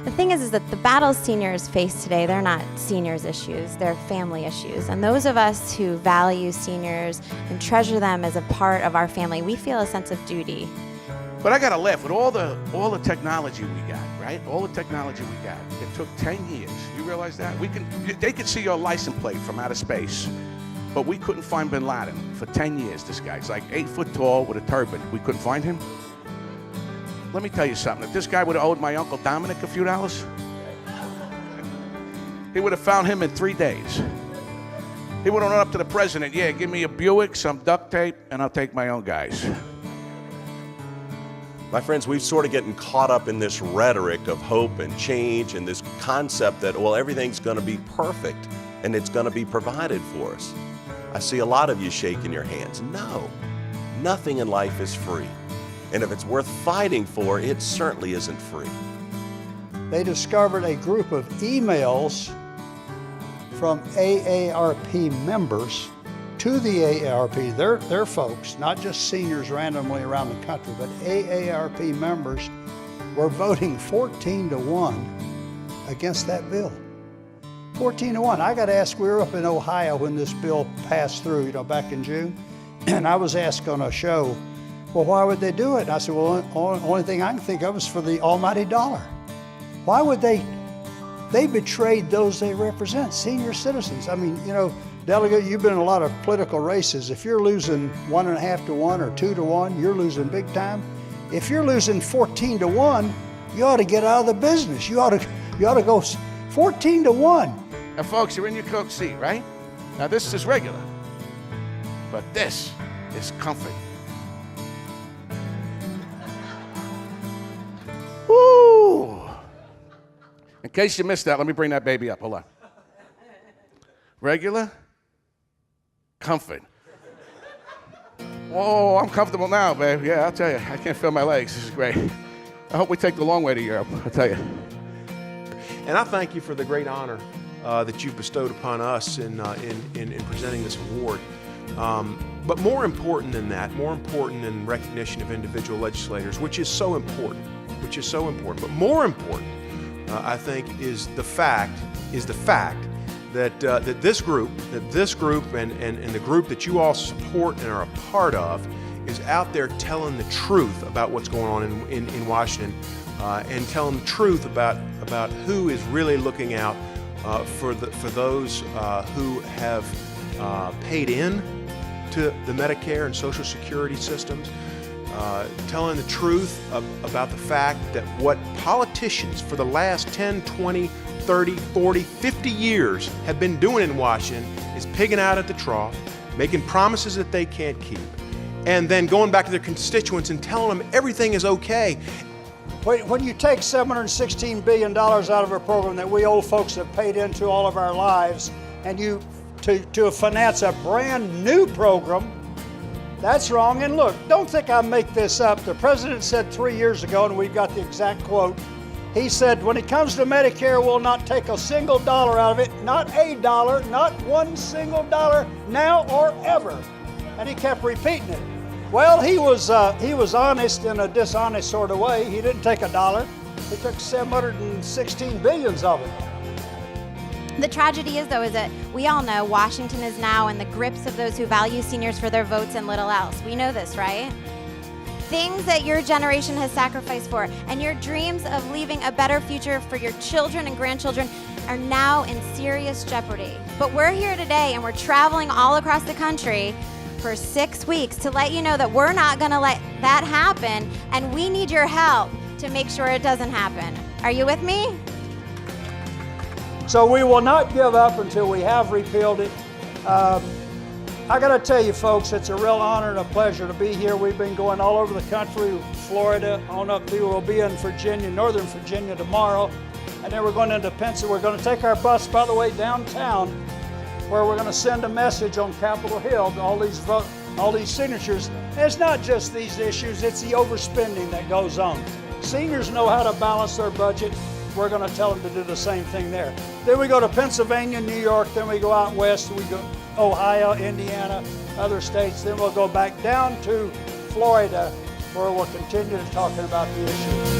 The thing is that the battles seniors face today, they're not seniors issues, they're family issues. And those of us who value seniors and treasure them as a part of our family, we feel a sense of duty. But I gotta laugh with all the technology we got, right? All the technology we got. It took 10 years. You realize that? They could see your license plate from outer space, but we couldn't find Bin Laden for 10 years. This guy's like 8 foot tall with a turban. We couldn't find him. Let me tell you something. If this guy would have owed my Uncle Dominic a few dollars, he would have found him in 3 days. He would have run up to the president, yeah, give me a Buick, some duct tape, and I'll take my own guys. My friends, we've sort of getting caught up in this rhetoric of hope and change and this concept that, well, everything's going to be perfect and it's going to be provided for us. I see a lot of you shaking your hands. No, nothing in life is free. And if it's worth fighting for, it certainly isn't free. They discovered a group of emails from AARP members to the AARP, their folks, not just seniors randomly around the country, but AARP members were voting 14-1 against that bill. 14-1. I got to ask, we were up in Ohio when this bill passed through, back in June, and I was asked on a show, well, why would they do it? And I said, well, only thing I can think of is for the almighty dollar. Why would they betrayed those they represent, senior citizens. I mean, Delegate, you've been in a lot of political races. If you're losing 1.5-1 or 2-1, you're losing big time. If you're losing 14-1, you ought to get out of the business. You ought to go 14-1. Now, folks, you're in your coach seat, right? Now, this is regular, but this is comfort. Woo! In case you missed that, let me bring that baby up. Hold on. Regular, comfort. Oh, I'm comfortable now, babe. Yeah, I'll tell you, I can't feel my legs. This is great. I hope we take the long way to Europe, I'll tell you. And I thank you for the great honor that you've bestowed upon us in presenting this award. But more important than that, more important than recognition of individual legislators, which is so important, but more important, I think, is the fact that this group and the group that you all support and are a part of is out there telling the truth about what's going on in Washington, and telling the truth about who is really looking out for those who have paid in to the Medicare and Social Security systems, telling the truth about the fact that what politicians for the last 10, 20, 30, 40, 50 years have been doing in Washington is pigging out at the trough, making promises that they can't keep, and then going back to their constituents and telling them everything is okay. When you take $716 billion out of a program that we old folks have paid into all of our lives, and you to finance a brand new program, that's wrong. And look, don't think I make this up. The president said 3 years ago, and we've got the exact quote, he said, when it comes to Medicare, we'll not take a single dollar out of it, not a dollar, not one single dollar, now or ever. And he kept repeating it. Well, he was honest in a dishonest sort of way. He didn't take a dollar. He took 716 billions of it. The tragedy is that we all know Washington is now in the grips of those who value seniors for their votes and little else. We know this, right? Things that your generation has sacrificed for, and your dreams of leaving a better future for your children and grandchildren are now in serious jeopardy. But we're here today, and we're traveling all across the country for 6 weeks to let you know that we're not going to let that happen, and we need your help to make sure it doesn't happen. Are you with me? So we will not give up until we have repealed it. I got to tell you, folks, it's a real honor and a pleasure to be here. We've been going all over the country, Florida, on up through. We'll be in Virginia, Northern Virginia tomorrow, and then we're going into Pennsylvania. We're going to take our bus, by the way, downtown, where we're going to send a message on Capitol Hill to all these signatures. And it's not just these issues, it's the overspending that goes on. Seniors know how to balance their budget. We're going to tell them to do the same thing there. Then we go to Pennsylvania, New York, then we go out west, we go Ohio, Indiana, other states, then we'll go back down to Florida, where we'll continue talking about the issue.